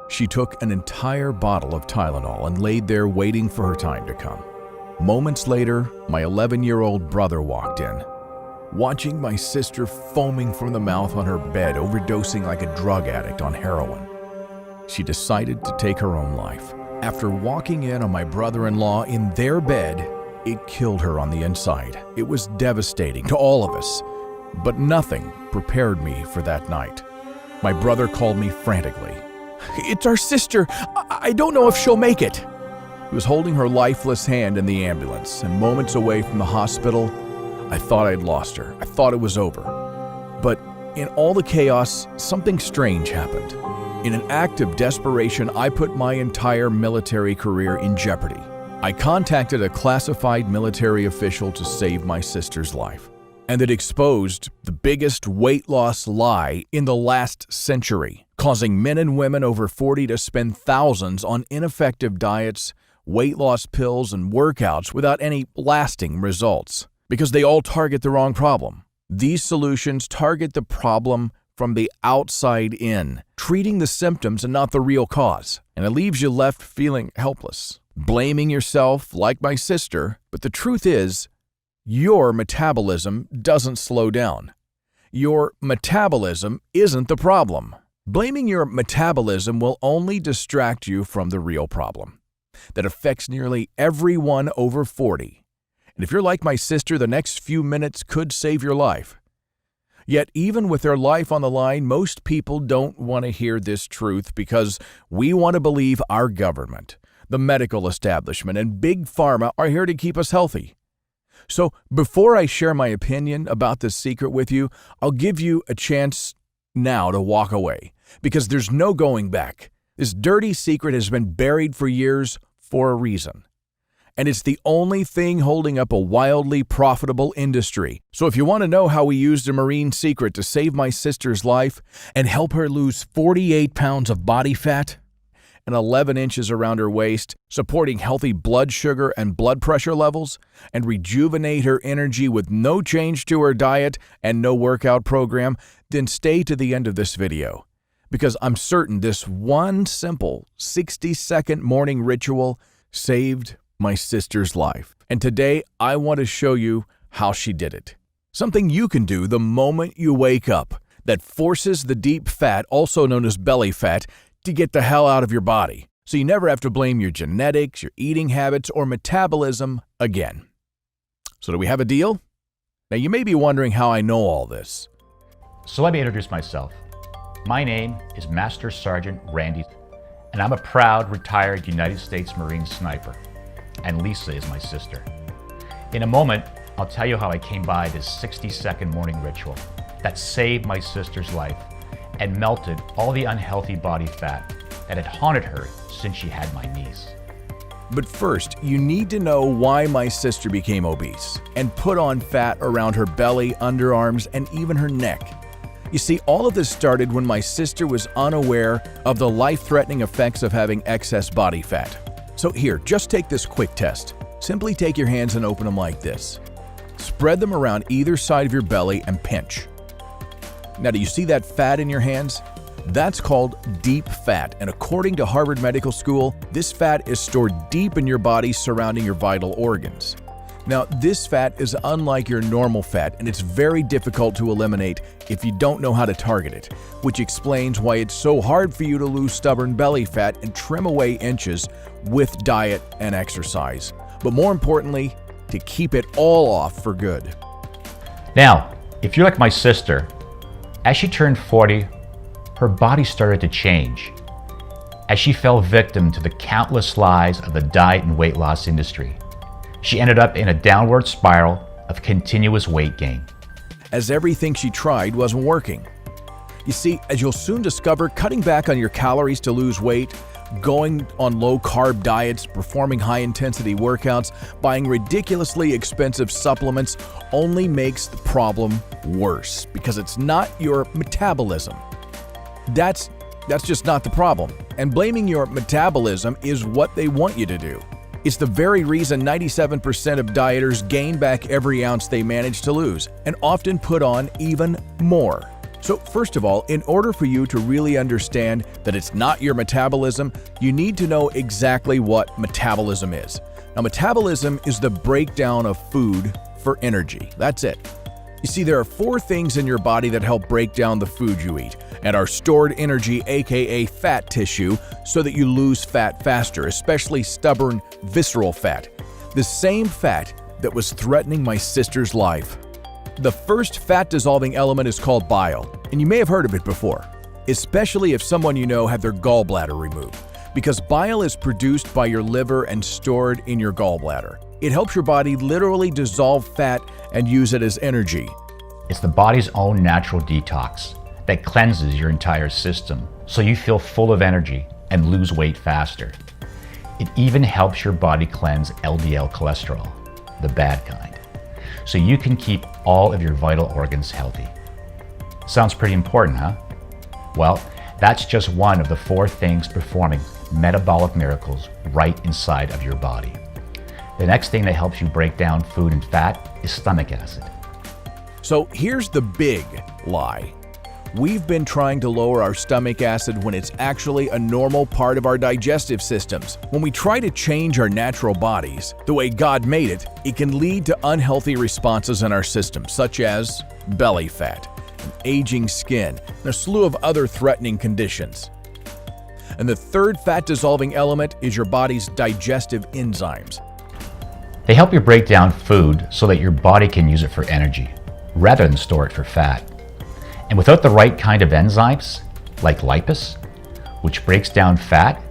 She took an entire bottle of Tylenol and laid there waiting for her time to come. Moments later, my 11-year-old brother walked in, watching my sister foaming from the mouth on her bed, overdosing like a drug addict on heroin. She decided to take her own life. After walking in on my brother-in-law in their bed, it killed her on the inside. It was devastating to all of us, but nothing prepared me for that night. My brother called me frantically. "It's our sister. I don't know if she'll make it." He was holding her lifeless hand in the ambulance, and moments away from the hospital, I thought I'd lost her. I thought it was over. But in all the chaos, something strange happened. In an act of desperation, I put my entire military career in jeopardy. I contacted a classified military official to save my sister's life, and it exposed the biggest weight loss lie in the last century, causing men and women over 40 to spend thousands on ineffective diets, weight loss pills, and workouts without any lasting results, because they all target the wrong problem. These solutions target the problem from the outside in, treating the symptoms and not the real cause, and it leaves you left feeling helpless, blaming yourself like my sister. But the truth is, your metabolism doesn't slow down. Your metabolism isn't the problem. Blaming your metabolism will only distract you from the real problem that affects nearly everyone over 40. And if you're like my sister, the next few minutes could save your life. Yet even with their life on the line, most people don't want to hear this truth because we want to believe our government, the medical establishment, and big pharma are here to keep us healthy. So before I share my opinion about this secret with you, I'll give you a chance now to walk away, because there's no going back. This dirty secret has been buried for years for a reason. And it's the only thing holding up a wildly profitable industry. So if you want to know how we used a marine secret to save my sister's life and help her lose 48 pounds of body fat and 11 inches around her waist, supporting healthy blood sugar and blood pressure levels, and rejuvenate her energy with no change to her diet and no workout program, then stay to the end of this video, because I'm certain this one simple 60-second morning ritual saved my sister's life. And today I want to show you how she did it. Something you can do the moment you wake up that forces the deep fat, also known as belly fat, to get the hell out of your body, so you never have to blame your genetics, your eating habits, or metabolism again. So do we have a deal? Now you may be wondering how I know all this. So let me introduce myself. My name is Master Sergeant Randy, and I'm a proud retired United States Marine sniper. And Lisa is my sister. In a moment, I'll tell you how I came by this 60-second morning ritual that saved my sister's life and melted all the unhealthy body fat that had haunted her since she had my niece. But first, you need to know why my sister became obese and put on fat around her belly, underarms, and even her neck. You see, all of this started when my sister was unaware of the life-threatening effects of having excess body fat. So here, just take this quick test. Simply take your hands and open them like this. Spread them around either side of your belly and pinch. Now, do you see that fat in your hands? That's called deep fat, and according to Harvard Medical School, this fat is stored deep in your body surrounding your vital organs. Now, this fat is unlike your normal fat, and it's very difficult to eliminate if you don't know how to target it, which explains why it's so hard for you to lose stubborn belly fat and trim away inches with diet and exercise. But more importantly, to keep it all off for good. Now, if you're like my sister, as she turned 40, her body started to change as she fell victim to the countless lies of the diet and weight loss industry. She ended up in a downward spiral of continuous weight gain, as everything she tried wasn't working. You see, as you'll soon discover, cutting back on your calories to lose weight, going on low-carb diets, performing high-intensity workouts, buying ridiculously expensive supplements only makes the problem worse, because it's not your metabolism. That's just not the problem. And blaming your metabolism is what they want you to do. It's the very reason 97% of dieters gain back every ounce they manage to lose, and often put on even more. So first of all, in order for you to really understand that it's not your metabolism, you need to know exactly what metabolism is. Now, metabolism is the breakdown of food for energy. That's it. You see, there are 4 things in your body that help break down the food you eat and are stored energy, aka fat tissue, so that you lose fat faster, especially stubborn, visceral fat. The same fat that was threatening my sister's life. The first fat-dissolving element is called bile, and you may have heard of it before, especially if someone you know had their gallbladder removed, because bile is produced by your liver and stored in your gallbladder. It helps your body literally dissolve fat and use it as energy. It's the body's own natural detox that cleanses your entire system so you feel full of energy and lose weight faster. It even helps your body cleanse LDL cholesterol, the bad kind, so you can keep all of your vital organs healthy. Sounds pretty important, huh? Well, that's just one of the 4 things performing metabolic miracles right inside of your body. The next thing that helps you break down food and fat is stomach acid. So here's the big lie. We've been trying to lower our stomach acid when it's actually a normal part of our digestive systems. When we try to change our natural bodies, the way God made it, it can lead to unhealthy responses in our system, such as belly fat, aging skin, and a slew of other threatening conditions. And the third fat-dissolving element is your body's digestive enzymes. They help you break down food so that your body can use it for energy, rather than store it for fat. And without the right kind of enzymes, like lipase, which breaks down fat,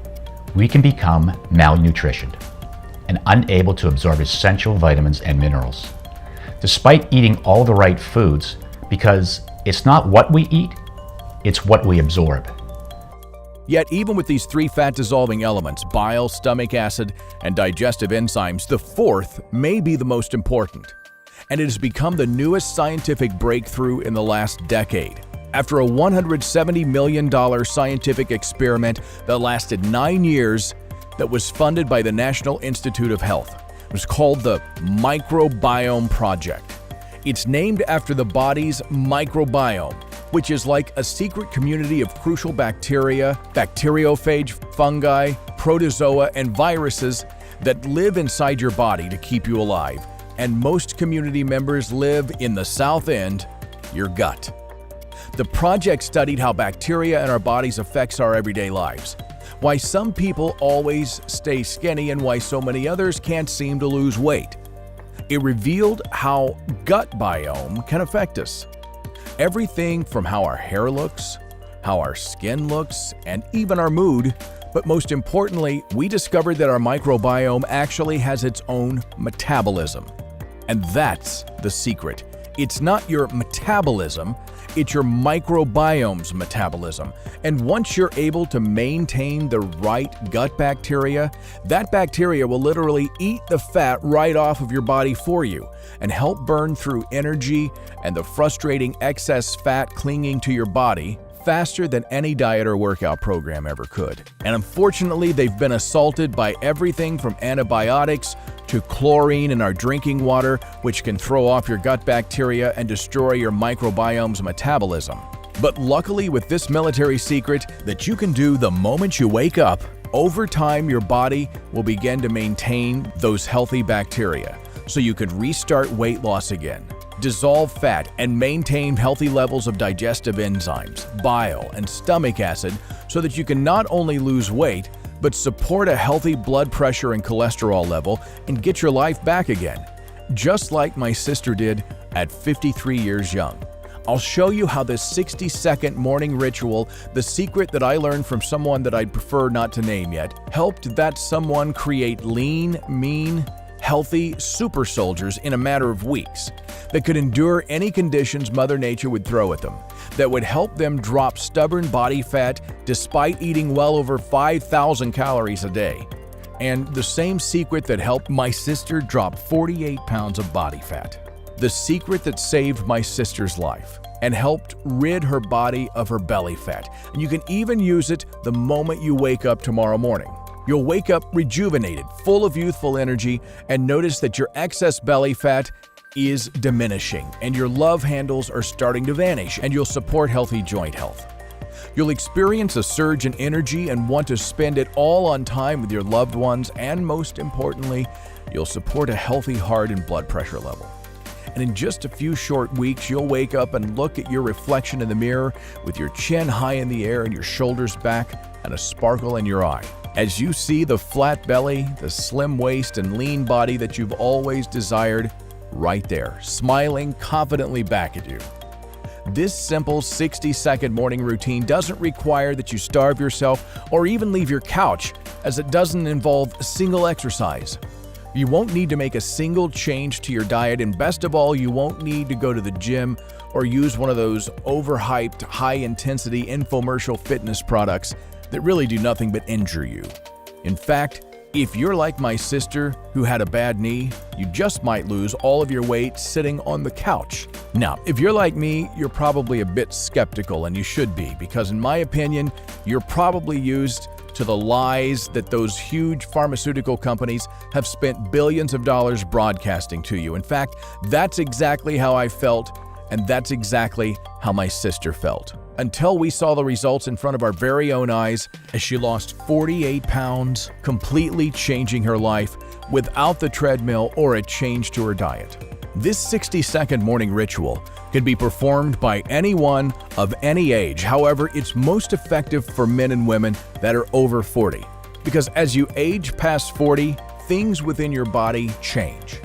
we can become malnutritioned and unable to absorb essential vitamins and minerals, despite eating all the right foods, because it's not what we eat, it's what we absorb. Yet even with these 3 fat-dissolving elements, bile, stomach acid, and digestive enzymes, the 4th may be the most important. And it has become the newest scientific breakthrough in the last decade. After a $170 million scientific experiment that lasted 9 years that was funded by the National Institute of Health. It was called the Microbiome Project. It's named after the body's microbiome, which is like a secret community of crucial bacteria, bacteriophage, fungi, protozoa, and viruses that live inside your body to keep you alive. And most community members live in the south end, your gut. The project studied how bacteria in our bodies affects our everyday lives, why some people always stay skinny and why so many others can't seem to lose weight. It revealed how gut biome can affect us. Everything from how our hair looks, how our skin looks, and even our mood. But most importantly, we discovered that our microbiome actually has its own metabolism. And that's the secret. It's not your metabolism, it's your microbiome's metabolism. And once you're able to maintain the right gut bacteria, that bacteria will literally eat the fat right off of your body for you and help burn through energy and the frustrating excess fat clinging to your body faster than any diet or workout program ever could. And unfortunately, they've been assaulted by everything from antibiotics to chlorine in our drinking water, which can throw off your gut bacteria and destroy your microbiome's metabolism. But luckily, with this military secret that you can do the moment you wake up, over time your body will begin to maintain those healthy bacteria, so you could restart weight loss again, dissolve fat, and maintain healthy levels of digestive enzymes, bile, and stomach acid so that you can not only lose weight, but support a healthy blood pressure and cholesterol level and get your life back again, just like my sister did at 53 years young. I'll show you how this 60-second morning ritual, the secret that I learned from someone that I'd prefer not to name yet, helped that someone create lean, mean, healthy super soldiers in a matter of weeks that could endure any conditions Mother Nature would throw at them, that would help them drop stubborn body fat despite eating well over 5,000 calories a day. And the same secret that helped my sister drop 48 pounds of body fat. The secret that saved my sister's life and helped rid her body of her belly fat. And you can even use it the moment you wake up tomorrow morning. You'll wake up rejuvenated, full of youthful energy, and notice that your excess belly fat is diminishing, and your love handles are starting to vanish, and you'll support healthy joint health. You'll experience a surge in energy and want to spend it all on time with your loved ones, and most importantly, you'll support a healthy heart and blood pressure level. And in just a few short weeks, you'll wake up and look at your reflection in the mirror with your chin high in the air and your shoulders back and a sparkle in your eye. As you see the flat belly, the slim waist, and lean body that you've always desired right there, smiling confidently back at you. This simple 60-second morning routine doesn't require that you starve yourself or even leave your couch, as it doesn't involve a single exercise. You won't need to make a single change to your diet, and best of all, you won't need to go to the gym or use one of those overhyped, high-intensity infomercial fitness products that really do nothing but injure you. In fact, if you're like my sister who had a bad knee, you just might lose all of your weight sitting on the couch. Now, if you're like me, you're probably a bit skeptical, and you should be, because in my opinion, you're probably used to the lies that those huge pharmaceutical companies have spent billions of dollars broadcasting to you. In fact, that's exactly how I felt, and that's exactly how my sister felt. Until we saw the results in front of our very own eyes as she lost 48 pounds, completely changing her life without the treadmill or a change to her diet. This 60-second morning ritual can be performed by anyone of any age. However, it's most effective for men and women that are over 40. Because as you age past 40, things within your body change.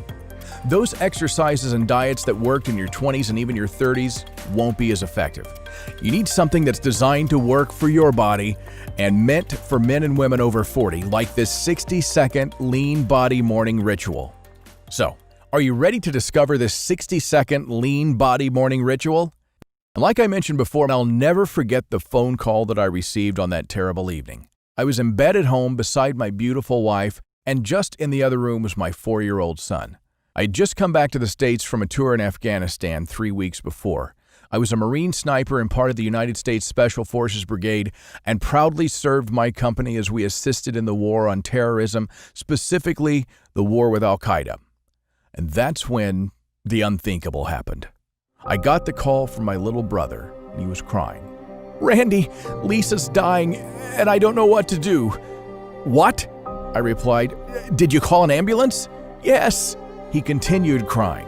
Those exercises and diets that worked in your 20s and even your 30s won't be as effective. You need something that's designed to work for your body and meant for men and women over 40, like this 60-second lean body morning ritual. So, are you ready to discover this 60-second lean body morning ritual? And like I mentioned before, I'll never forget the phone call that I received on that terrible evening. I was in bed at home beside my beautiful wife, and just in the other room was my 4-year-old son. I had just come back to the States from a tour in Afghanistan 3 weeks before. I was a Marine sniper and part of the United States Special Forces Brigade, and proudly served my company as we assisted in the war on terrorism, specifically the war with Al-Qaeda. And that's when the unthinkable happened. I got the call from my little brother, and he was crying. "Randy, Lisa's dying, and I don't know what to do." "What?" I replied. "Did you call an ambulance?" "Yes." He continued crying.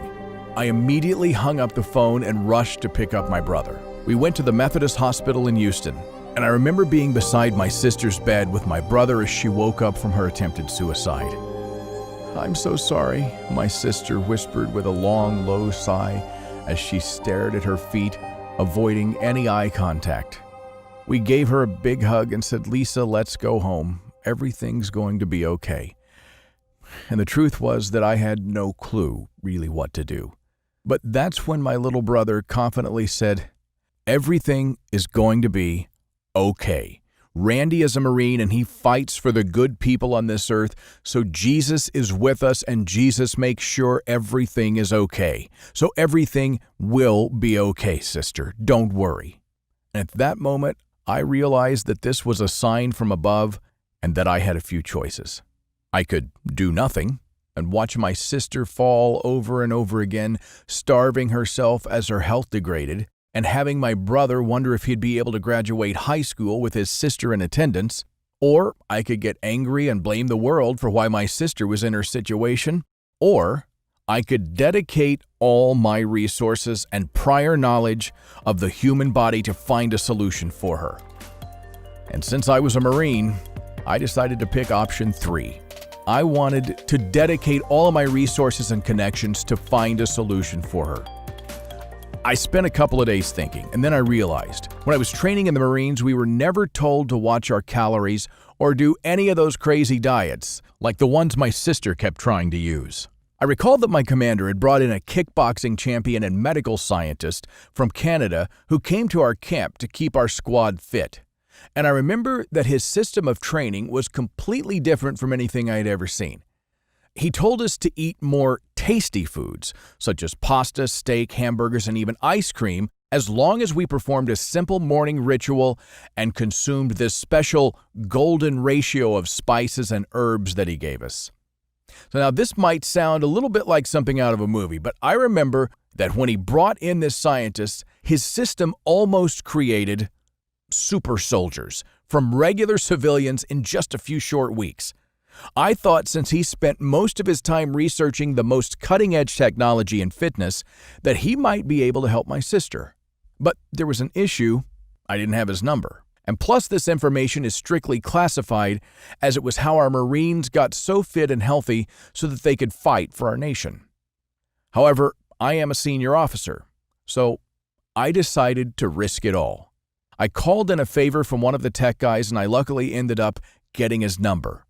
I immediately hung up the phone and rushed to pick up my brother. We went to the Methodist Hospital in Houston, and I remember being beside my sister's bed with my brother as she woke up from her attempted suicide. "I'm so sorry," my sister whispered with a long, low sigh as she stared at her feet, avoiding any eye contact. We gave her a big hug and said, "Lisa, let's go home. Everything's going to be okay." And the truth was that I had no clue really what to do. But that's when my little brother confidently said, "Everything is going to be okay. Randy is a Marine and he fights for the good people on this earth, so Jesus is with us and Jesus makes sure everything is okay. So everything will be okay, sister. Don't worry." And at that moment, I realized that this was a sign from above and that I had a few choices. I could do nothing and watch my sister fall over and over again, starving herself as her health degraded, and having my brother wonder if he'd be able to graduate high school with his sister in attendance. Or I could get angry and blame the world for why my sister was in her situation. Or I could dedicate all my resources and prior knowledge of the human body to find a solution for her. And since I was a Marine, I decided to pick option 3. I wanted to dedicate all of my resources and connections to find a solution for her. I spent a couple of days thinking, and then I realized when I was training in the Marines, we were never told to watch our calories or do any of those crazy diets like the ones my sister kept trying to use. I recalled that my commander had brought in a kickboxing champion and medical scientist from Canada who came to our camp to keep our squad fit. And I remember that his system of training was completely different from anything I had ever seen. He told us to eat more tasty foods, such as pasta, steak, hamburgers, and even ice cream, as long as we performed a simple morning ritual and consumed this special golden ratio of spices and herbs that he gave us. So now this might sound a little bit like something out of a movie, but I remember that when he brought in this scientist, his system almost created super soldiers from regular civilians in just a few short weeks. I thought since he spent most of his time researching the most cutting-edge technology in fitness, that he might be able to help my sister. But there was an issue. I didn't have his number. And plus, this information is strictly classified, as it was how our Marines got so fit and healthy so that they could fight for our nation. However, I am a senior officer, so I decided to risk it all. I called in a favor from one of the tech guys, and I luckily ended up getting his number.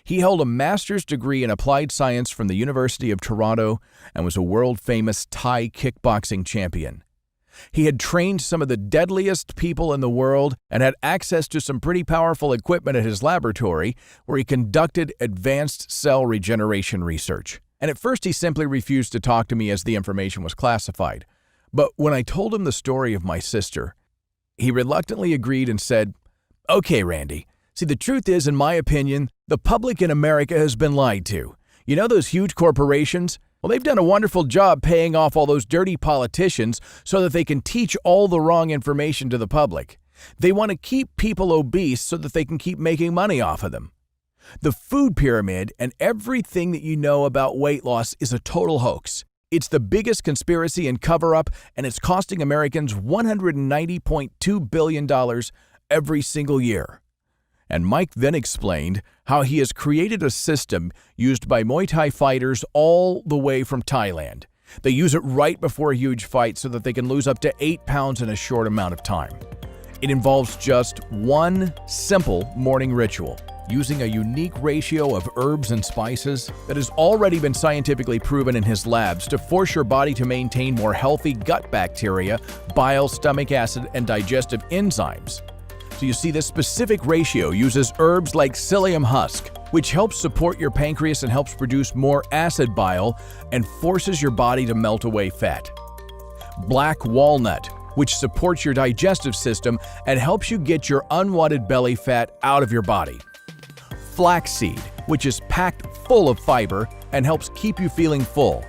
He held a master's degree in applied science from the University of Toronto and was a world-famous Thai kickboxing champion. He had trained some of the deadliest people in the world and had access to some pretty powerful equipment at his laboratory where he conducted advanced cell regeneration research. And at first he simply refused to talk to me as the information was classified. But when I told him the story of my sister, he reluctantly agreed and said, "Okay, Randy. See, the truth is, in my opinion, the public in America has been lied to. You know those huge corporations? Well, they've done a wonderful job paying off all those dirty politicians so that they can teach all the wrong information to the public. They want to keep people obese so that they can keep making money off of them. The food pyramid and everything that you know about weight loss is a total hoax. It's the biggest conspiracy and cover-up, and it's costing Americans $190.2 billion every single year." And Mike then explained how he has created a system used by Muay Thai fighters all the way from Thailand. They use it right before a huge fight so that they can lose up to 8 pounds in a short amount of time. It involves just one simple morning ritual, using a unique ratio of herbs and spices that has already been scientifically proven in his labs to force your body to maintain more healthy gut bacteria, bile, stomach acid, and digestive enzymes. So you see, this specific ratio uses herbs like psyllium husk, which helps support your pancreas and helps produce more acid bile and forces your body to melt away fat. Black walnut, which supports your digestive system and helps you get your unwanted belly fat out of your body. Flaxseed, which is packed full of fiber and helps keep you feeling full.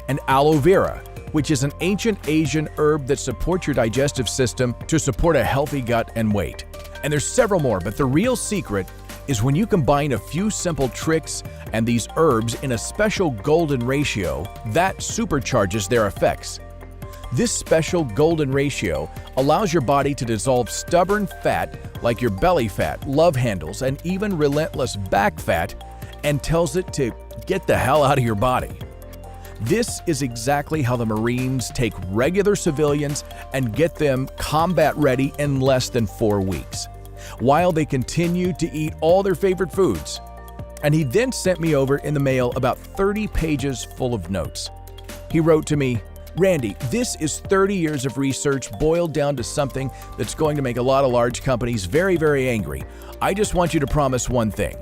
And aloe vera, which is an ancient Asian herb that supports your digestive system to support a healthy gut and weight. And there's several more, but the real secret is when you combine a few simple tricks and these herbs in a special golden ratio, that supercharges their effects. This special golden ratio allows your body to dissolve stubborn fat like your belly fat, love handles, and even relentless back fat, and tells it to get the hell out of your body. This is exactly how the Marines take regular civilians and get them combat ready in less than 4 weeks, while they continue to eat all their favorite foods. And he then sent me over in the mail about 30 pages full of notes. He wrote to me, "Randy, this is 30 years of research boiled down to something that's going to make a lot of large companies very, very angry. I just want you to promise one thing.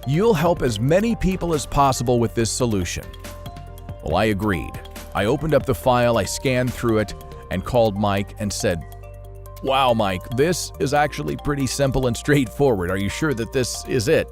You'll help as many people as possible with this solution." Well, I agreed. I opened up the file, I scanned through it, and called Mike and said, "Wow, Mike, this is actually pretty simple and straightforward. Are you sure that this is it?"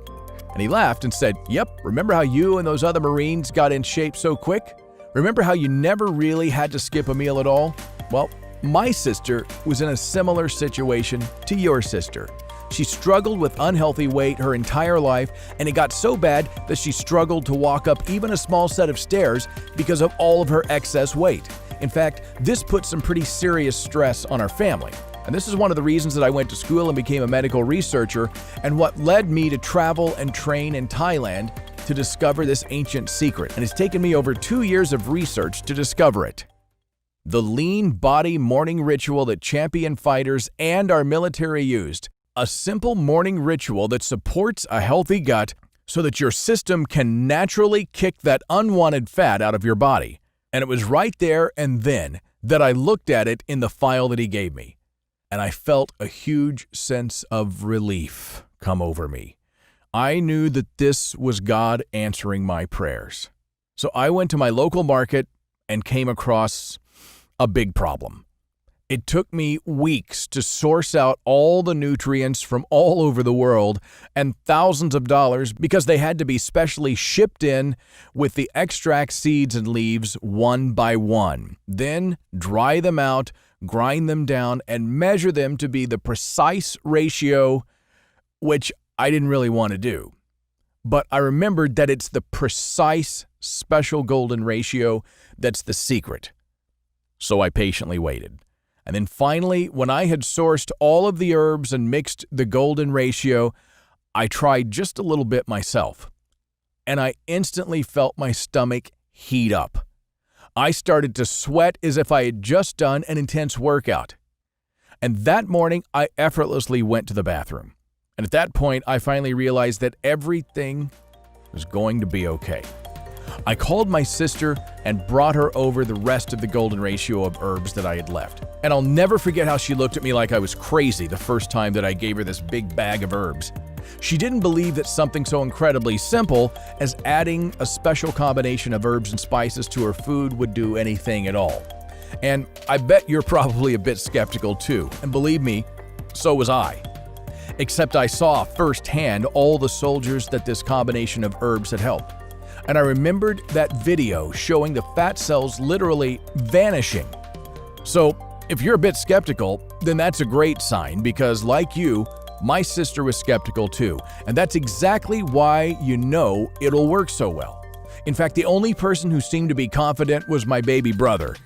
And he laughed and said, "Yep, remember how you and those other Marines got in shape so quick? Remember how you never really had to skip a meal at all? Well, my sister was in a similar situation to your sister. She struggled with unhealthy weight her entire life, and it got so bad that she struggled to walk up even a small set of stairs because of all of her excess weight. In fact, this put some pretty serious stress on our family. And this is one of the reasons that I went to school and became a medical researcher, and what led me to travel and train in Thailand to discover this ancient secret. And it's taken me over 2 years of research to discover it. The lean body morning ritual that champion fighters and our military used. A simple morning ritual that supports a healthy gut so that your system can naturally kick that unwanted fat out of your body. And it was right there and then that I looked at it in the file that he gave me. And I felt a huge sense of relief come over me. I knew that this was God answering my prayers. So I went to my local market and came across a big problem. It took me weeks to source out all the nutrients from all over the world and thousands of dollars because they had to be specially shipped in with the extract seeds and leaves one by one. Then dry them out, grind them down, and measure them to be the precise ratio, which I didn't really want to do. But I remembered that it's the precise special golden ratio that's the secret. So I patiently waited. And then finally, when I had sourced all of the herbs and mixed the golden ratio, I tried just a little bit myself. And I instantly felt my stomach heat up. I started to sweat as if I had just done an intense workout. And that morning, I effortlessly went to the bathroom. And at that point, I finally realized that everything was going to be okay. I called my sister and brought her over the rest of the golden ratio of herbs that I had left. And I'll never forget how she looked at me like I was crazy the first time that I gave her this big bag of herbs. She didn't believe that something so incredibly simple as adding a special combination of herbs and spices to her food would do anything at all. And I bet you're probably a bit skeptical too. And believe me, so was I. Except I saw firsthand all the soldiers that this combination of herbs had helped. And I remembered that video showing the fat cells literally vanishing. So if you're a bit skeptical, then that's a great sign because, like you, my sister was skeptical too. And that's exactly why you know it'll work so well. In fact, the only person who seemed to be confident was my baby brother.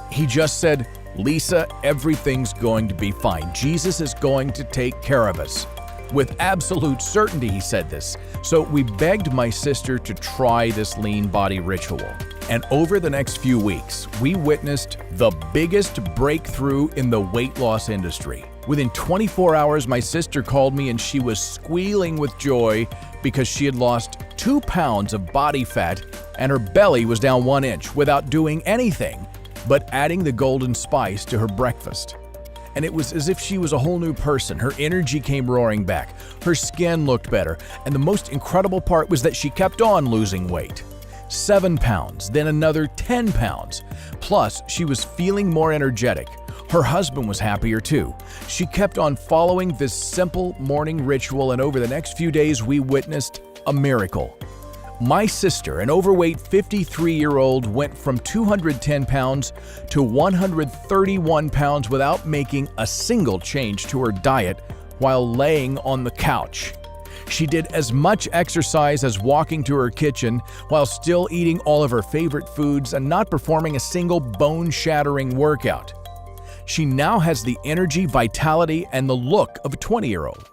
He just said, "Lisa, everything's going to be fine. Jesus is going to take care of us." With absolute certainty, he said this. So we begged my sister to try this lean body ritual. And over the next few weeks, we witnessed the biggest breakthrough in the weight loss industry. Within 24 hours, my sister called me and she was squealing with joy because she had lost 2 pounds of body fat and her belly was down 1 inch without doing anything but adding the golden spice to her breakfast. And it was as if she was a whole new person. Her energy came roaring back. Her skin looked better. And the most incredible part was that she kept on losing weight. 7 pounds, then another 10 pounds. Plus, she was feeling more energetic. Her husband was happier too. She kept on following this simple morning ritual, and over the next few days, we witnessed a miracle. My sister, an overweight 53-year-old, went from 210 pounds to 131 pounds without making a single change to her diet while laying on the couch. She did as much exercise as walking to her kitchen while still eating all of her favorite foods and not performing a single bone-shattering workout. She now has the energy, vitality, and the look of a 20-year-old.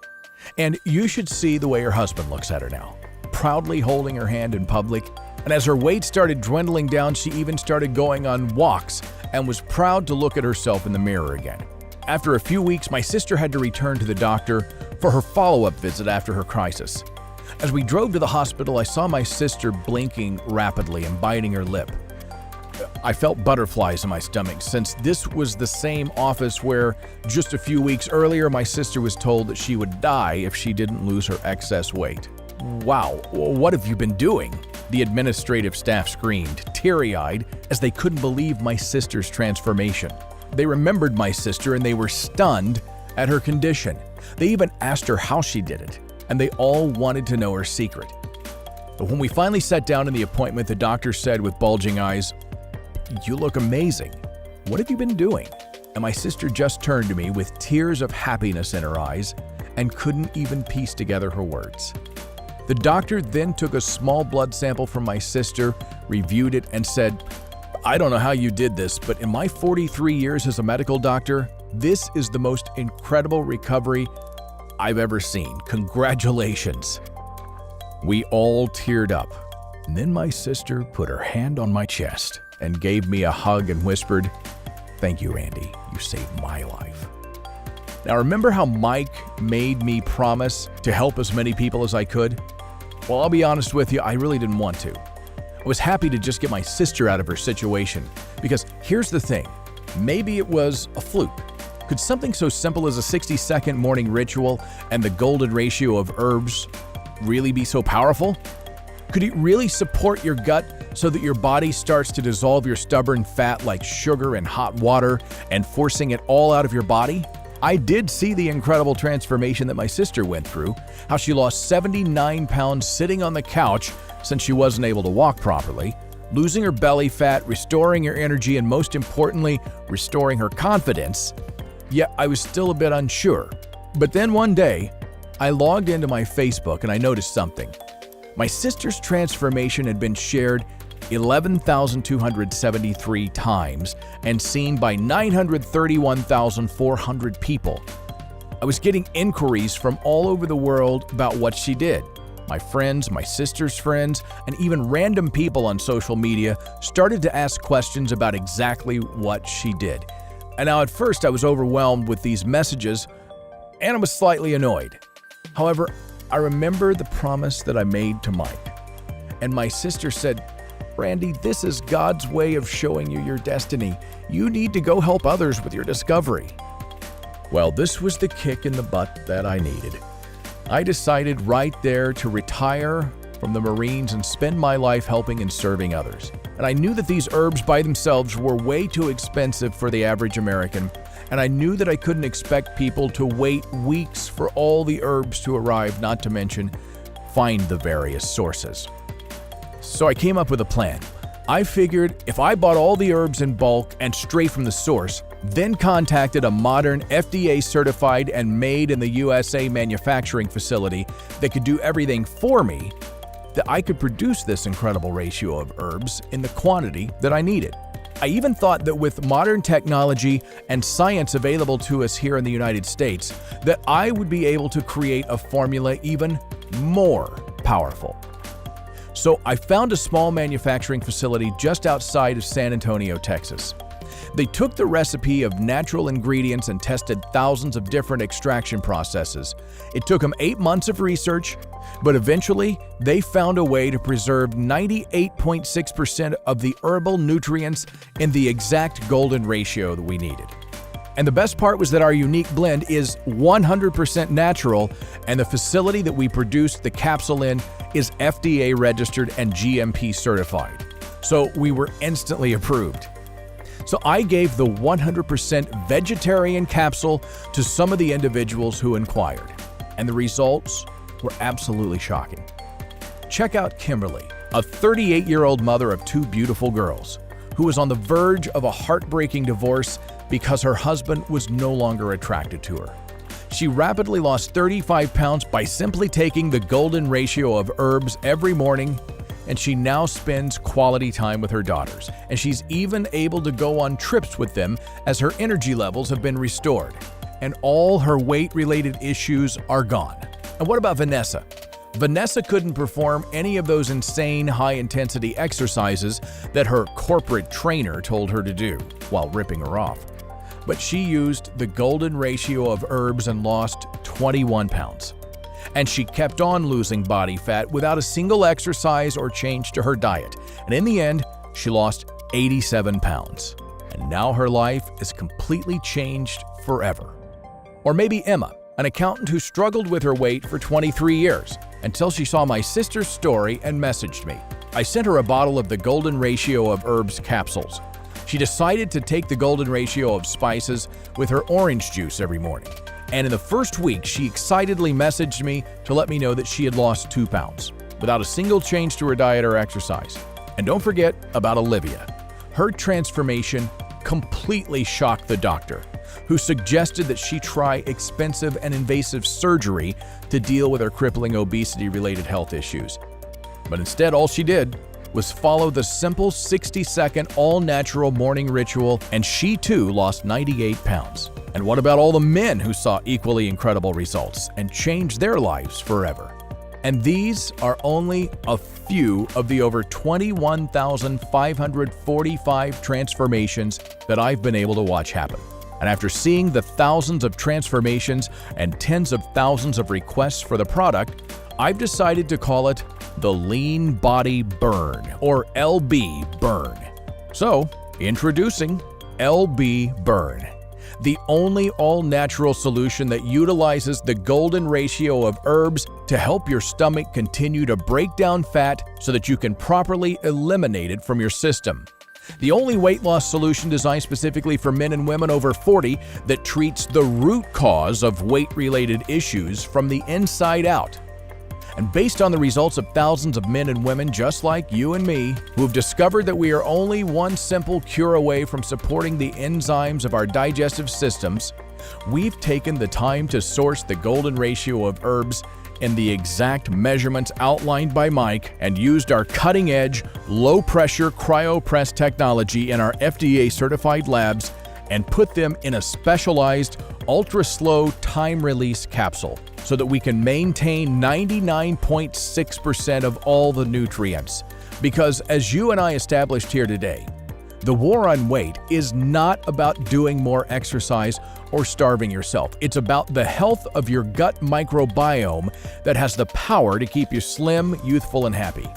And you should see the way her husband looks at her now, proudly holding her hand in public. And as her weight started dwindling down, she even started going on walks and was proud to look at herself in the mirror again. After a few weeks, my sister had to return to the doctor for her follow-up visit after her crisis. As we drove to the hospital, I saw my sister blinking rapidly and biting her lip. I felt butterflies in my stomach since this was the same office where just a few weeks earlier my sister was told that she would die if she didn't lose her excess weight. "Wow, what have you been doing?" the administrative staff screamed, teary-eyed, as they couldn't believe my sister's transformation. They remembered my sister and they were stunned at her condition. They even asked her how she did it, and they all wanted to know her secret. But when we finally sat down in the appointment, the doctor said with bulging eyes, "You look amazing. What have you been doing?" And my sister just turned to me with tears of happiness in her eyes and couldn't even piece together her words. The doctor then took a small blood sample from my sister, reviewed it, and said, "I don't know how you did this, but in my 43 years as a medical doctor, this is the most incredible recovery I've ever seen. Congratulations." We all teared up. And then my sister put her hand on my chest and gave me a hug and whispered, "Thank you, Randy. You saved my life." Now, remember how Mike made me promise to help as many people as I could? Well, I'll be honest with you, I really didn't want to. I was happy to just get my sister out of her situation, because here's the thing, maybe it was a fluke. Could something so simple as a 60-second morning ritual and the golden ratio of herbs really be so powerful? Could it really support your gut so that your body starts to dissolve your stubborn fat like sugar in hot water and forcing it all out of your body? I did see the incredible transformation that my sister went through, how she lost 79 pounds sitting on the couch since she wasn't able to walk properly, losing her belly fat, restoring her energy, and most importantly, restoring her confidence. Yet I was still a bit unsure. But then one day, I logged into my Facebook and I noticed something. My sister's transformation had been shared 11,273 times and seen by 931,400 people. I was getting inquiries from all over the world about what she did. My friends, my sister's friends, and even random people on social media started to ask questions about exactly what she did. And now at first I was overwhelmed with these messages and I was slightly annoyed. However, I remember the promise that I made to Mike. And my sister said, "Randy, this is God's way of showing you your destiny. You need to go help others with your discovery." Well, this was the kick in the butt that I needed. I decided right there to retire from the Marines and spend my life helping and serving others. And I knew that these herbs by themselves were way too expensive for the average American, and I knew that I couldn't expect people to wait weeks for all the herbs to arrive, not to mention find the various sources. So I came up with a plan. I figured if I bought all the herbs in bulk and straight from the source, then contacted a modern FDA-certified and made in the USA manufacturing facility that could do everything for me, that I could produce this incredible ratio of herbs in the quantity that I needed. I even thought that with modern technology and science available to us here in the United States, that I would be able to create a formula even more powerful. So I found a small manufacturing facility just outside of San Antonio, Texas. They took the recipe of natural ingredients and tested thousands of different extraction processes. It took them 8 months of research, but eventually they found a way to preserve 98.6% of the herbal nutrients in the exact golden ratio that we needed. And the best part was that our unique blend is 100% natural, and the facility that we produced the capsule in is FDA registered and GMP certified. So we were instantly approved. So I gave the 100% vegetarian capsule to some of the individuals who inquired, and the results were absolutely shocking. Check out Kimberly, a 38-year-old mother of 2 beautiful girls, who was on the verge of a heartbreaking divorce because her husband was no longer attracted to her. She rapidly lost 35 pounds by simply taking the golden ratio of herbs every morning, and she now spends quality time with her daughters, and she's even able to go on trips with them as her energy levels have been restored, and all her weight-related issues are gone. And what about Vanessa? Vanessa couldn't perform any of those insane high-intensity exercises that her corporate trainer told her to do while ripping her off. But she used the golden ratio of herbs and lost 21 pounds. And she kept on losing body fat without a single exercise or change to her diet. And in the end, she lost 87 pounds. And now her life is completely changed forever. Or maybe Emma, an accountant who struggled with her weight for 23 years until she saw my sister's story and messaged me. I sent her a bottle of the golden ratio of herbs capsules. She decided to take the golden ratio of spices with her orange juice every morning. And in the first week, she excitedly messaged me to let me know that she had lost 2 pounds without a single change to her diet or exercise. And don't forget about Olivia. Her transformation completely shocked the doctor, who suggested that she try expensive and invasive surgery to deal with her crippling obesity-related health issues. But instead, all she did was follow the simple 60-second all-natural morning ritual, and she too lost 98 pounds. And what about all the men who saw equally incredible results and changed their lives forever? And these are only a few of the over 21,545 transformations that I've been able to watch happen. And after seeing the thousands of transformations and tens of thousands of requests for the product, I've decided to call it the Lean Body Burn, or LB Burn. So, introducing LB Burn. the only all-natural solution that utilizes the golden ratio of herbs to help your stomach continue to break down fat so that you can properly eliminate it from your system. The only weight loss solution designed specifically for men and women over 40 that treats the root cause of weight-related issues from the inside out. And based on the results of thousands of men and women just like you and me, who've discovered that we are only one simple cure away from supporting the enzymes of our digestive systems, we've taken the time to source the golden ratio of herbs in the exact measurements outlined by Mike and used our cutting-edge, low-pressure cryopress technology in our FDA-certified labs and put them in a specialized, ultra-slow time-release capsule so that we can maintain 99.6% of all the nutrients. Because as you and I established here today, the war on weight is not about doing more exercise or starving yourself. It's about the health of your gut microbiome that has the power to keep you slim, youthful, and happy.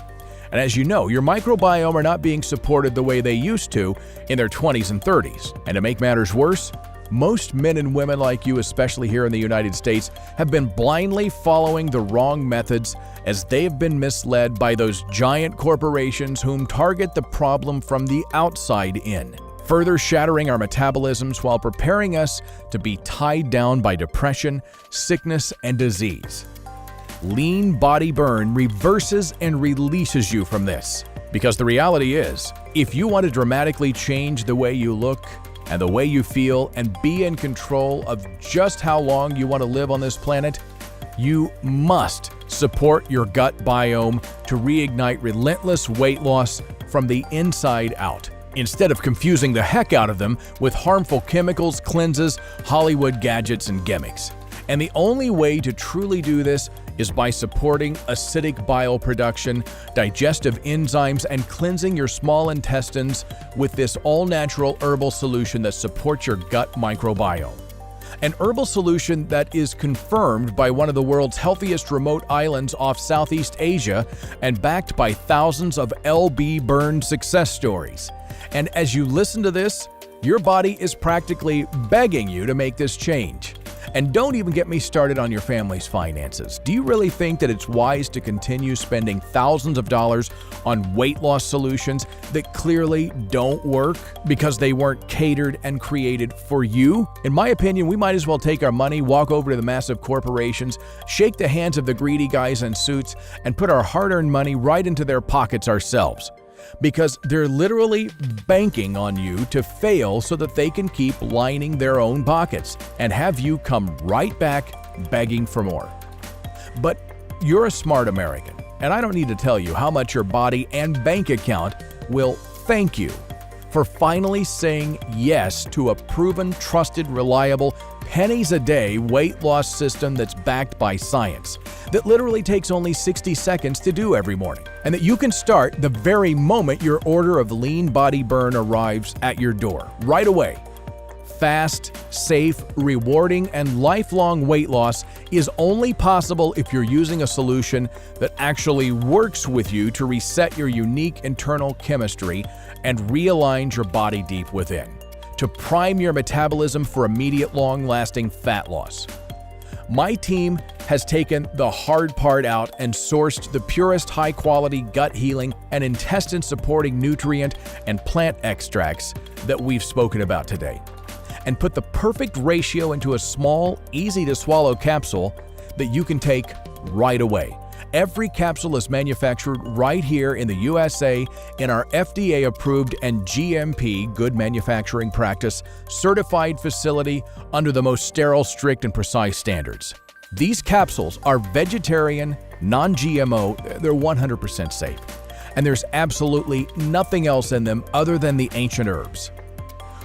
And as you know, your microbiome are not being supported the way they used to in their 20s and 30s. And to make matters worse, most men and women like you, especially here in the United States, have been blindly following the wrong methods as they've been misled by those giant corporations whom target the problem from the outside in, further shattering our metabolisms while preparing us to be tied down by depression, sickness, and disease. Lean Body Burn reverses and releases you from this. Because the reality is, if you want to dramatically change the way you look and the way you feel and be in control of just how long you want to live on this planet, you must support your gut biome to reignite relentless weight loss from the inside out, instead of confusing the heck out of them with harmful chemicals, cleanses, Hollywood gadgets, and gimmicks. And the only way to truly do this is by supporting acidic bile production, digestive enzymes, and cleansing your small intestines with this all-natural herbal solution that supports your gut microbiome. An herbal solution that is confirmed by one of the world's healthiest remote islands off Southeast Asia and backed by thousands of LB Burn success stories. And as you listen to this, your body is practically begging you to make this change. And don't even get me started on your family's finances. Do you really think that it's wise to continue spending thousands of dollars on weight loss solutions that clearly don't work because they weren't catered and created for you? In my opinion, we might as well take our money, walk over to the massive corporations, shake the hands of the greedy guys in suits, and put our hard-earned money right into their pockets ourselves. Because they're literally banking on you to fail so that they can keep lining their own pockets and have you come right back begging for more. But you're a smart American, and I don't need to tell you how much your body and bank account will thank you for finally saying yes to a proven, trusted, reliable, pennies-a-day weight loss system that's backed by science, that literally takes only 60 seconds to do every morning, and that you can start the very moment your order of Lean Body Burn arrives at your door, right away. Fast, safe, rewarding, and lifelong weight loss is only possible if you're using a solution that actually works with you to reset your unique internal chemistry and realign your body deep within, to prime your metabolism for immediate long-lasting fat loss. My team has taken the hard part out and sourced the purest high-quality gut healing and intestine-supporting nutrient and plant extracts that we've spoken about today, and put the perfect ratio into a small, easy-to-swallow capsule that you can take right away. Every capsule is manufactured right here in the USA in our FDA-approved and GMP, Good Manufacturing Practice, certified facility under the most sterile, strict, and precise standards. These capsules are vegetarian, non-GMO, they're 100% safe, and there's absolutely nothing else in them other than the ancient herbs.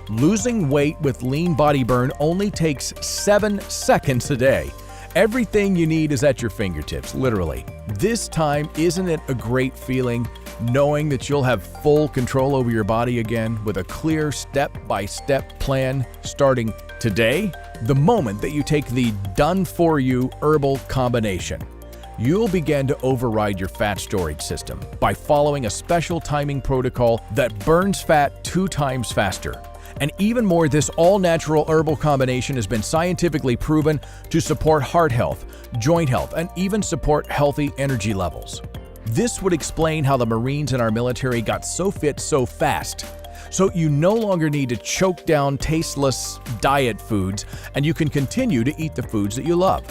Losing weight with Lean Body Burn only takes 7 seconds a day. Everything you need is at your fingertips, literally. This time, isn't it a great feeling knowing that you'll have full control over your body again with a clear step-by-step plan starting today? The moment that you take the done-for-you herbal combination, you'll begin to override your fat storage system by following a special timing protocol that burns fat 2 times faster And even more, this all-natural herbal combination has been scientifically proven to support heart health, joint health, and even support healthy energy levels. This would explain how the Marines in our military got so fit so fast. So you no longer need to choke down tasteless diet foods, and you can continue to eat the foods that you love.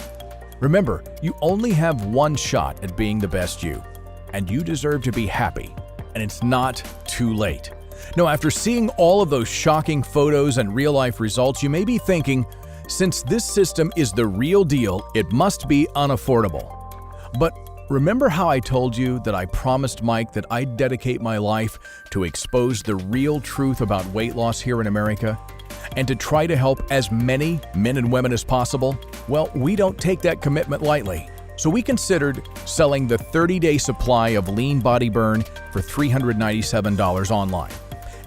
Remember, you only have one shot at being the best you, and you deserve to be happy, and it's not too late. Now, after seeing all of those shocking photos and real-life results, you may be thinking, since this system is the real deal, it must be unaffordable. But remember how I told you that I promised Mike that I'd dedicate my life to expose the real truth about weight loss here in America and to try to help as many men and women as possible? Well, we don't take that commitment lightly. So we considered selling the 30-day supply of Lean Body Burn for $397 online.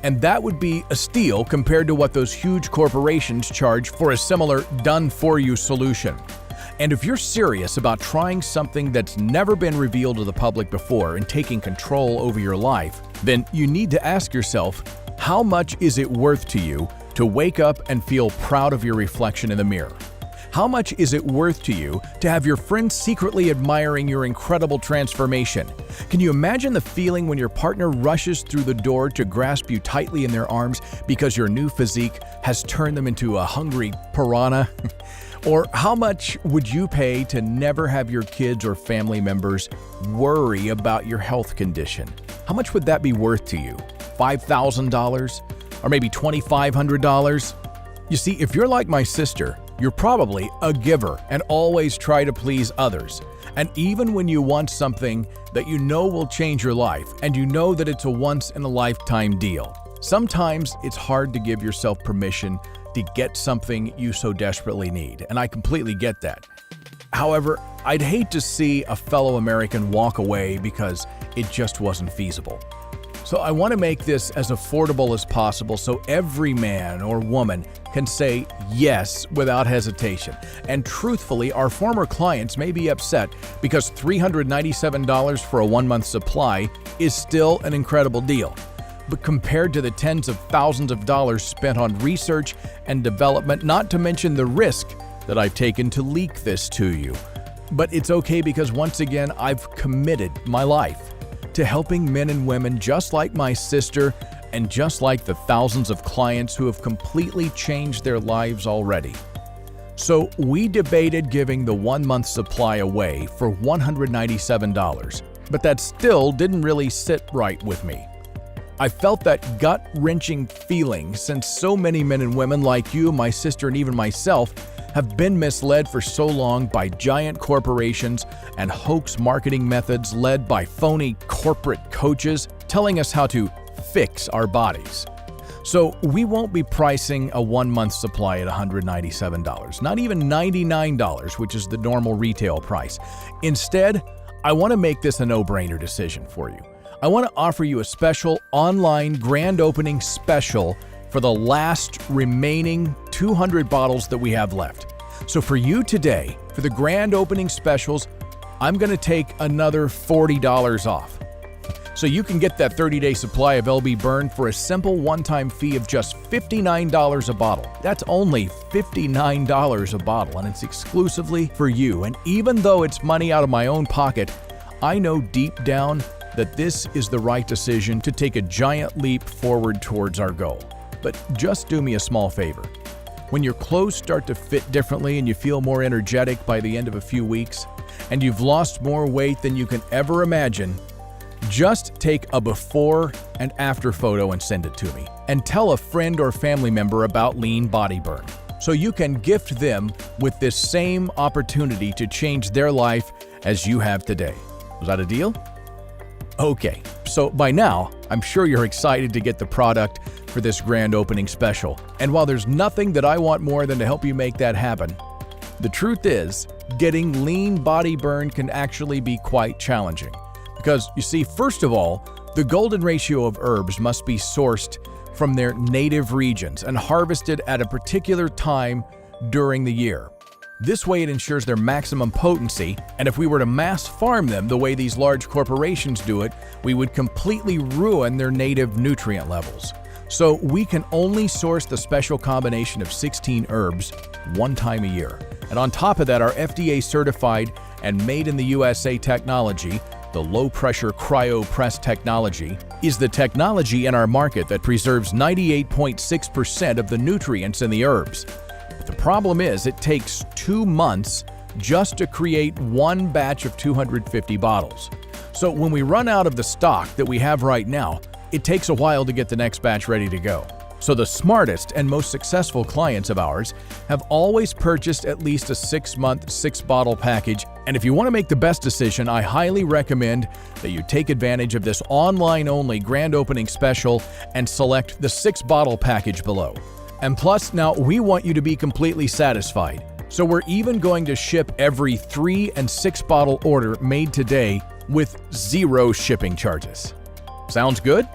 And that would be a steal compared to what those huge corporations charge for a similar done-for-you solution. And if you're serious about trying something that's never been revealed to the public before and taking control over your life, then you need to ask yourself, how much is it worth to you to wake up and feel proud of your reflection in the mirror? How much is it worth to you to have your friends secretly admiring your incredible transformation? Can you imagine the feeling when your partner rushes through the door to grasp you tightly in their arms because your new physique has turned them into a hungry piranha? Or how much would you pay to never have your kids or family members worry about your health condition? How much would that be worth to you? $5,000? Or maybe $2,500? You see, if you're like my sister, you're probably a giver and always try to please others. And even when you want something that you know will change your life and you know that it's a once-in-a-lifetime deal, sometimes it's hard to give yourself permission to get something you so desperately need, and I completely get that. However, I'd hate to see a fellow American walk away because it just wasn't feasible. So I want to make this as affordable as possible so every man or woman can say yes without hesitation. And truthfully, our former clients may be upset because $397 for a 1-month supply is still an incredible deal. But compared to the tens of thousands of dollars spent on research and development, not to mention the risk that I've taken to leak this to you. But it's okay because once again, I've committed my life to helping men and women just like my sister and just like the thousands of clients who have completely changed their lives already. So we debated giving the 1-month supply away for $197, but that still didn't really sit right with me. I felt that gut-wrenching feeling since so many men and women like you, my sister, and even myself have been misled for so long by giant corporations and hoax marketing methods led by phony corporate coaches telling us how to fix our bodies. So we won't be pricing a 1-month supply at $197, not even $99, which is the normal retail price. Instead, I want to make this a no-brainer decision for you. I want to offer you a special online grand opening special for the last remaining 200 bottles that we have left. So for you today, for the grand opening specials, I'm going to take another $40 off. So you can get that 30-day supply of LB Burn for a simple one-time fee of just $59 a bottle. That's only $59 a bottle, and it's exclusively for you. And even though it's money out of my own pocket, I know deep down that this is the right decision to take a giant leap forward towards our goal. But just do me a small favor. When your clothes start to fit differently and you feel more energetic by the end of a few weeks, and you've lost more weight than you can ever imagine, just take a before and after photo and send it to me. And tell a friend or family member about Lean Body Burn, so you can gift them with this same opportunity to change their life as you have today. Was that a deal? Okay, so by now, I'm sure you're excited to get the product for this grand opening special. And while there's nothing that I want more than to help you make that happen, the truth is, getting Lean Body Burn can actually be quite challenging. Because, you see, first of all, the golden ratio of herbs must be sourced from their native regions and harvested at a particular time during the year. This way it ensures their maximum potency, and if we were to mass farm them the way these large corporations do it, we would completely ruin their native nutrient levels. So we can only source the special combination of 16 herbs one time a year. And on top of that, our FDA certified and made in the USA technology, the low-pressure cryo-press technology, is the technology in our market that preserves 98.6% of the nutrients in the herbs. But the problem is it takes 2 months just to create one batch of 250 bottles. So when we run out of the stock that we have right now, it takes a while to get the next batch ready to go. So the smartest and most successful clients of ours have always purchased at least a 6-month, 6-bottle package. And if you want to make the best decision, I highly recommend that you take advantage of this online-only grand opening special and select the 6-bottle package below. And plus, now we want you to be completely satisfied. So we're even going to ship every 3- and 6-bottle order made today with 0 shipping charges. Sounds good?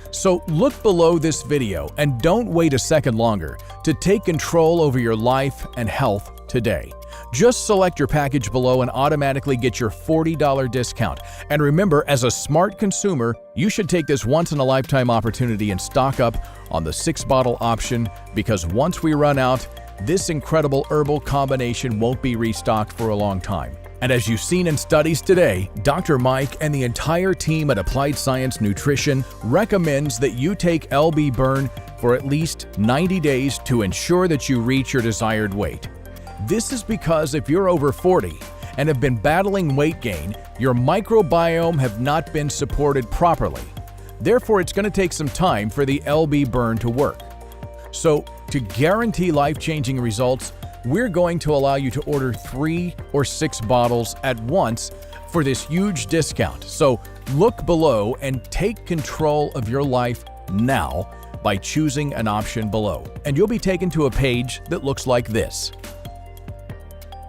So look below this video and don't wait a second longer to take control over your life and health today. Just select your package below and automatically get your $40 discount. And remember, as a smart consumer, you should take this once-in-a-lifetime opportunity and stock up on the 6-bottle option, because once we run out, this incredible herbal combination won't be restocked for a long time. And as you've seen in studies today, Dr. Mike and the entire team at Applied Science Nutrition recommends that you take LB Burn for at least 90 days to ensure that you reach your desired weight. This is because if you're over 40 and have been battling weight gain, your microbiome have not been supported properly. Therefore, it's going to take some time for the LB Burn to work. So, to guarantee life-changing results, we're going to allow you to order 3 or 6 bottles at once for this huge discount. So look below and take control of your life now by choosing an option below. And you'll be taken to a page that looks like this.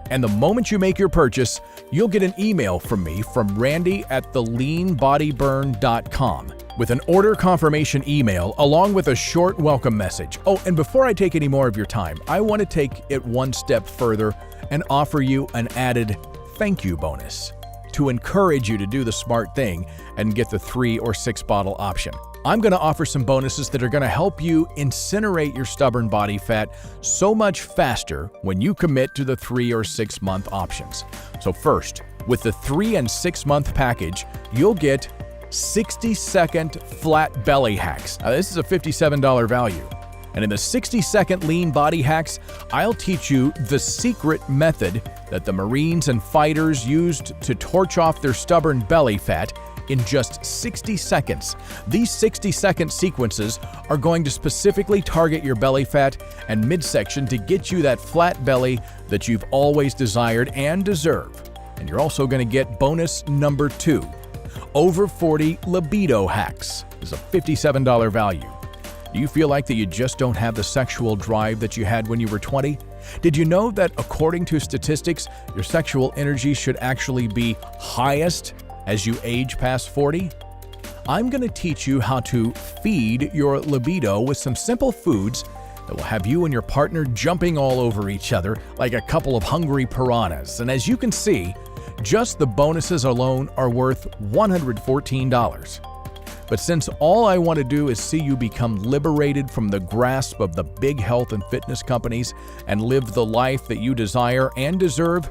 And the moment you make your purchase, you'll get an email from me, from Randy@theleanbodyburn.com, with an order confirmation email along with a short welcome message. Oh, and before I take any more of your time, I want to take it one step further and offer you an added thank you bonus to encourage you to do the smart thing and get the 3 or 6 bottle option. I'm going to offer some bonuses that are going to help you incinerate your stubborn body fat so much faster when you commit to the 3 or 6 month options. So first, with the 3 and 6 month package, you'll get 60-second flat belly hacks. Now, this is a $57 value. And in the 60-second lean body hacks, I'll teach you the secret method that the Marines and fighters used to torch off their stubborn belly fat in just 60 seconds. These 60-second sequences are going to specifically target your belly fat and midsection to get you that flat belly that you've always desired and deserve. And you're also going to get bonus number 2, over 40 libido hacks. This is a $57 value. Do you feel like that you just don't have the sexual drive that you had when you were 20? Did you know that according to statistics, your sexual energy should actually be highest as you age past 40? I'm going to teach you how to feed your libido with some simple foods that will have you and your partner jumping all over each other like a couple of hungry piranhas. And as you can see, just the bonuses alone are worth $114. But since all I want to do is see you become liberated from the grasp of the big health and fitness companies and live the life that you desire and deserve,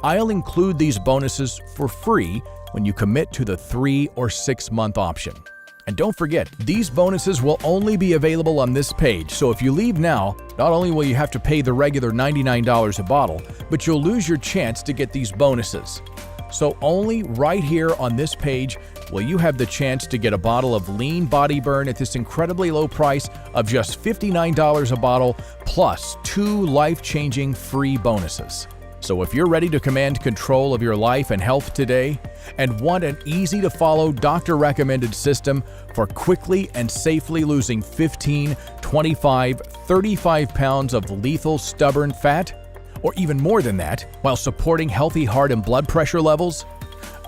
I'll include these bonuses for free when you commit to the 3 or 6 month option. And don't forget, these bonuses will only be available on this page, so if you leave now, not only will you have to pay the regular $99 a bottle, but you'll lose your chance to get these bonuses. So only right here on this page will you have the chance to get a bottle of Lean Body Burn at this incredibly low price of just $59 a bottle, plus 2 life-changing free bonuses. So if you're ready to command control of your life and health today and want an easy-to-follow doctor-recommended system for quickly and safely losing 15, 25, 35 pounds of lethal stubborn fat, or even more than that, while supporting healthy heart and blood pressure levels,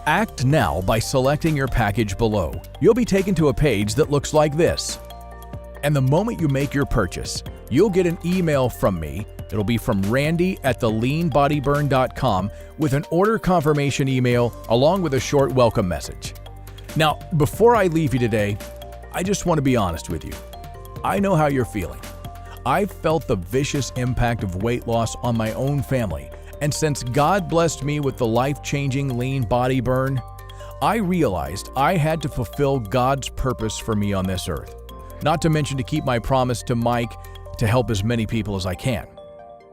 act now by selecting your package below. You'll be taken to a page that looks like this. And the moment you make your purchase, you'll get an email from me. It'll be from Randy@theleanbodyburn.com with an order confirmation email along with a short welcome message. Now, before I leave you today, I just want to be honest with you. I know how you're feeling. I've felt the vicious impact of weight loss on my own family, and since God blessed me with the life-changing lean body burn, I realized I had to fulfill God's purpose for me on this earth, not to mention to keep my promise to Mike to help as many people as I can.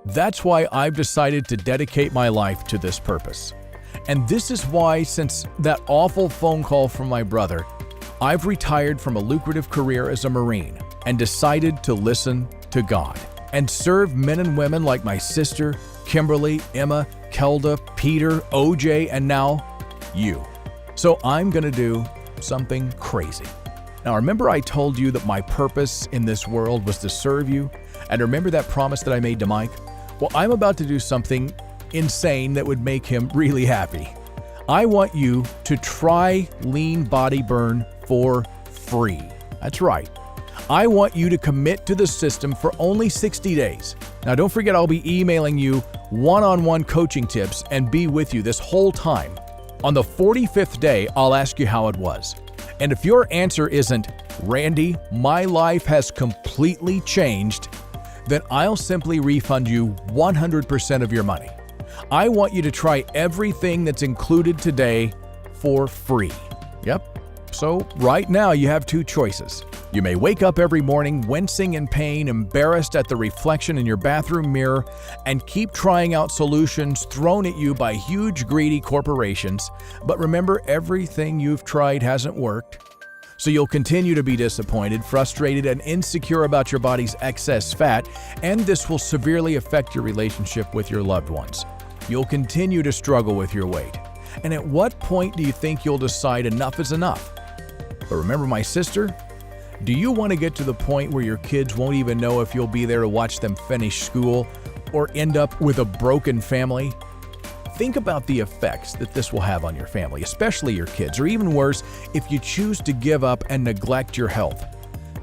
That's why I've decided to dedicate my life to this purpose. And this is why, since that awful phone call from my brother, I've retired from a lucrative career as a Marine and decided to listen to God and serve men and women like my sister, Kimberly, Emma, Kelda, Peter, OJ, and now you. So I'm gonna do something crazy. Now remember I told you that my purpose in this world was to serve you? And remember that promise that I made to Mike? Well, I'm about to do something insane that would make him really happy. I want you to try Lean Body Burn for free. That's right. I want you to commit to the system for only 60 days. Now don't forget, I'll be emailing you one-on-one coaching tips and be with you this whole time. On the 45th day, I'll ask you how it was. And if your answer isn't, "Randy, my life has completely changed," then I'll simply refund you 100% of your money. I want you to try everything that's included today for free. Yep. So right now you have two choices. You may wake up every morning wincing in pain, embarrassed at the reflection in your bathroom mirror, and keep trying out solutions thrown at you by huge greedy corporations. But remember, everything you've tried hasn't worked. So you'll continue to be disappointed, frustrated, and insecure about your body's excess fat, and this will severely affect your relationship with your loved ones. You'll continue to struggle with your weight. And at what point do you think you'll decide enough is enough? But remember, my sister, do you want to get to the point where your kids won't even know if you'll be there to watch them finish school or end up with a broken family? Think about the effects that this will have on your family, especially your kids, or even worse, if you choose to give up and neglect your health.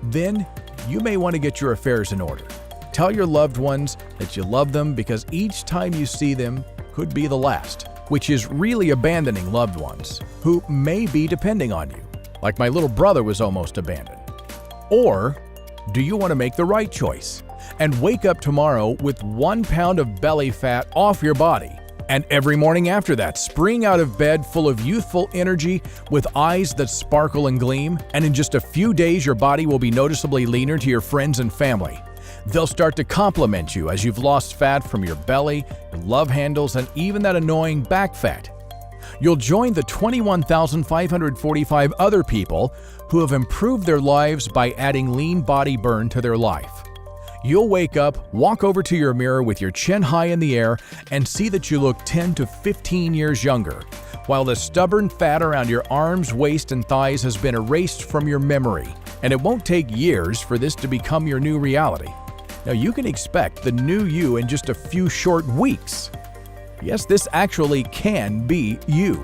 Then you may want to get your affairs in order. Tell your loved ones that you love them, because each time you see them could be the last, which is really abandoning loved ones who may be depending on you, like my little brother was almost abandoned. Or do you want to make the right choice and wake up tomorrow with 1 pound of belly fat off your body? And every morning after that, spring out of bed full of youthful energy with eyes that sparkle and gleam, and in just a few days your body will be noticeably leaner to your friends and family. They'll start to compliment you as you've lost fat from your belly, your love handles, and even that annoying back fat. You'll join the 21,545 other people who have improved their lives by adding Lean Body Burn to their life. You'll wake up, walk over to your mirror with your chin high in the air, and see that you look 10 to 15 years younger, while the stubborn fat around your arms, waist, and thighs has been erased from your memory. And it won't take years for this to become your new reality. Now you can expect the new you in just a few short weeks. Yes, this actually can be you.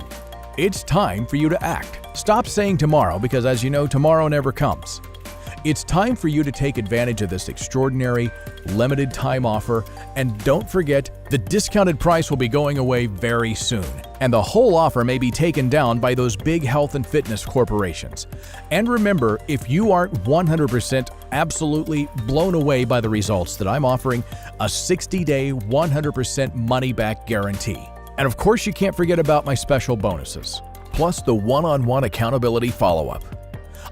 It's time for you to act. Stop saying tomorrow, because as you know, tomorrow never comes. It's time for you to take advantage of this extraordinary, limited time offer, and don't forget, the discounted price will be going away very soon, and the whole offer may be taken down by those big health and fitness corporations. And remember, if you aren't 100% absolutely blown away by the results that I'm offering, a 60-day, 100% money-back guarantee. And of course, you can't forget about my special bonuses, plus the one-on-one accountability follow-up.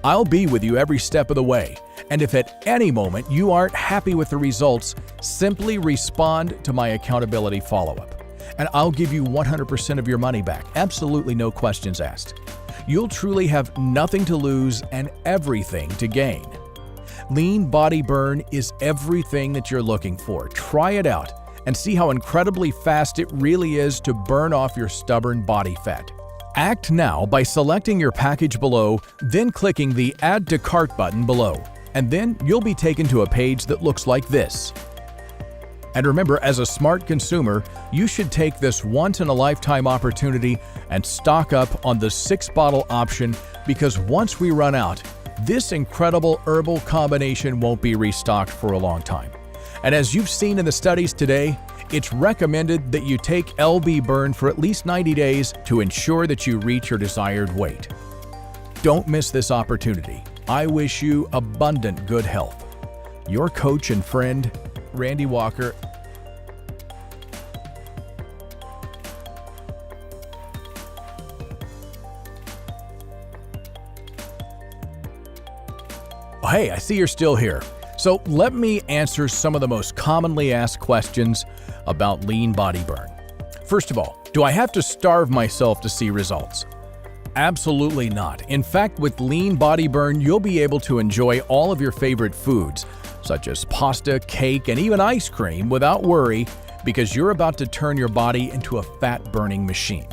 I'll be with you every step of the way, and if at any moment you aren't happy with the results, simply respond to my accountability follow-up, and I'll give you 100% of your money back, absolutely no questions asked. You'll truly have nothing to lose and everything to gain. Lean Body Burn is everything that you're looking for. Try it out and see how incredibly fast it really is to burn off your stubborn body fat. Act now by selecting your package below, then clicking the Add to Cart button below, and then you'll be taken to a page that looks like this. And remember, as a smart consumer, you should take this once-in-a-lifetime opportunity and stock up on the 6-bottle option, because once we run out, this incredible herbal combination won't be restocked for a long time. And as you've seen in the studies today, it's recommended that you take LB Burn for at least 90 days to ensure that you reach your desired weight. Don't miss this opportunity. I wish you abundant good health. your coach and friend, Randy Walker. Oh, hey, I see you're still here. So let me answer some of the most commonly asked questions about lean body burn. First of all, do I have to starve myself to see results? Absolutely not. In fact, with lean body burn, you'll be able to enjoy all of your favorite foods, such as pasta, cake, and even ice cream without worry, because you're about to turn your body into a fat-burning machine.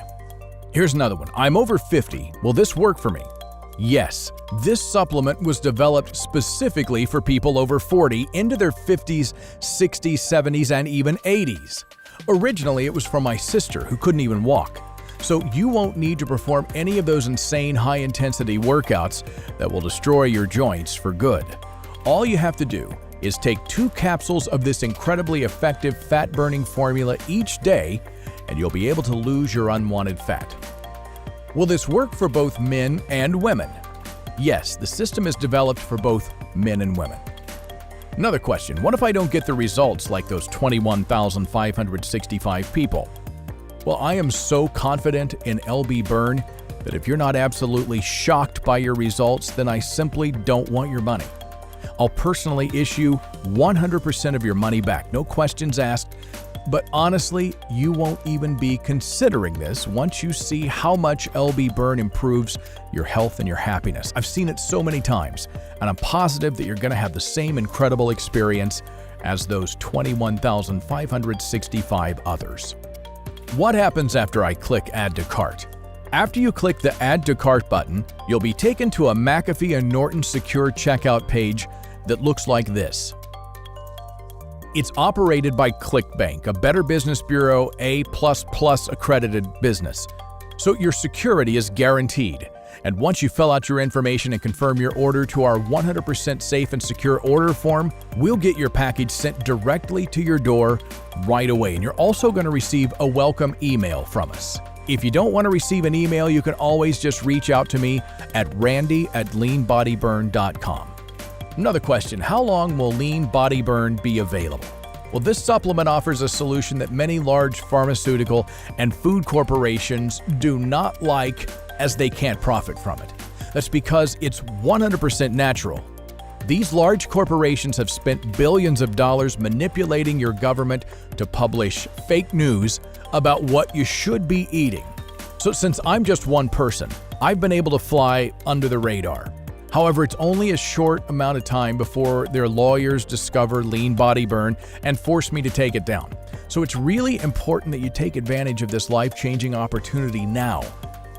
Here's another one. I'm over 50. Will this work for me? Yes, this supplement was developed specifically for people over 40 into their 50s, 60s, 70s, and even 80s. Originally, it was for my sister who couldn't even walk. So you won't need to perform any of those insane high-intensity workouts that will destroy your joints for good. All you have to do is take 2 capsules of this incredibly effective fat-burning formula each day, and you'll be able to lose your unwanted fat. Will this work for both men and women? Yes, the system is developed for both men and women. Another question, what if I don't get the results like those 21,565 people? Well, I am so confident in LB Burn that if you're not absolutely shocked by your results, then I simply don't want your money. I'll personally issue 100% of your money back, no questions asked. But honestly, you won't even be considering this once you see how much LB Burn improves your health and your happiness. I've seen it so many times, and I'm positive that you're going to have the same incredible experience as those 21,565 others. What happens after I click Add to Cart? After you click the Add to Cart button, you'll be taken to a McAfee and Norton secure checkout page that looks like this. It's operated by ClickBank, a Better Business Bureau A++ accredited business. So your security is guaranteed. And once you fill out your information and confirm your order to our 100% safe and secure order form, we'll get your package sent directly to your door right away. And you're also going to receive a welcome email from us. If you don't want to receive an email, you can always just reach out to me at randy@leanbodyburn.com. Another question, how long will Lean Body Burn be available? Well, this supplement offers a solution that many large pharmaceutical and food corporations do not like, as they can't profit from it. That's because it's 100% natural. These large corporations have spent billions of dollars manipulating your government to publish fake news about what you should be eating. So since I'm just one person, I've been able to fly under the radar. However, it's only a short amount of time before their lawyers discover Lean Body Burn and force me to take it down. So it's really important that you take advantage of this life-changing opportunity now,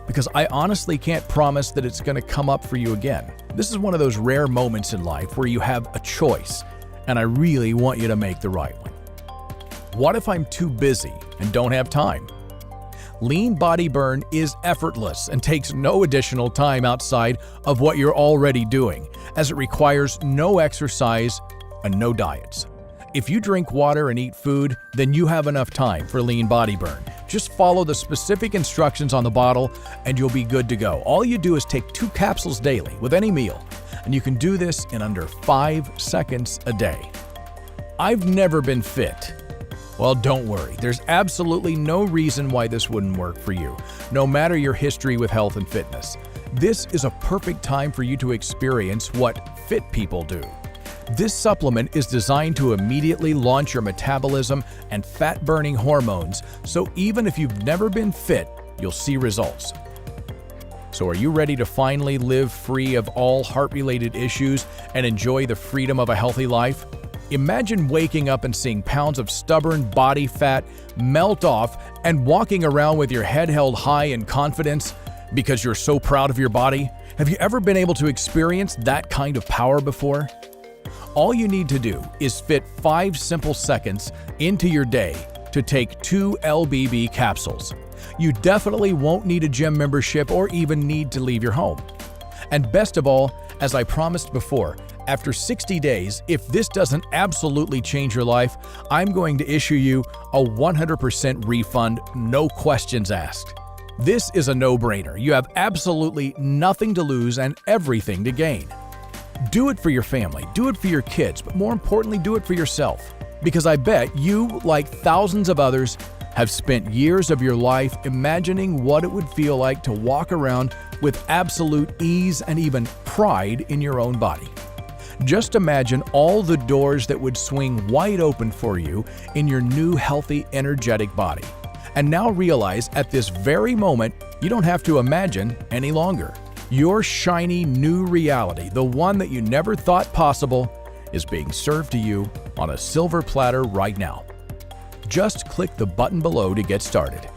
because I honestly can't promise that it's going to come up for you again. This is one of those rare moments in life where you have a choice, and I really want you to make the right one. What if I'm too busy and don't have time? Lean Body Burn is effortless and takes no additional time outside of what you're already doing, as it requires no exercise and no diets. If you drink water and eat food, then you have enough time for Lean Body Burn. Just follow the specific instructions on the bottle and you'll be good to go. All you do is take 2 capsules daily with any meal, and you can do this in under 5 seconds a day. I've never been fit. Well, don't worry. There's absolutely no reason why this wouldn't work for you, no matter your history with health and fitness. This is a perfect time for you to experience what fit people do. This supplement is designed to immediately launch your metabolism and fat-burning hormones, so even if you've never been fit, you'll see results. So are you ready to finally live free of all heart-related issues and enjoy the freedom of a healthy life? Imagine waking up and seeing pounds of stubborn body fat melt off and walking around with your head held high in confidence because you're so proud of your body. Have you ever been able to experience that kind of power before? All you need to do is fit 5 simple seconds into your day to take 2 LBB capsules. You definitely won't need a gym membership or even need to leave your home. And best of all, as I promised before, after 60 days, if this doesn't absolutely change your life, I'm going to issue you a 100% refund, no questions asked. This is a no-brainer. You have absolutely nothing to lose and everything to gain. Do it for your family, do it for your kids, but more importantly, do it for yourself. Because I bet you, like thousands of others, have spent years of your life imagining what it would feel like to walk around with absolute ease and even pride in your own body. Just imagine all the doors that would swing wide open for you in your new, healthy, energetic body. And now realize at this very moment, you don't have to imagine any longer. Your shiny new reality, the one that you never thought possible, is being served to you on a silver platter right now. Just click the button below to get started.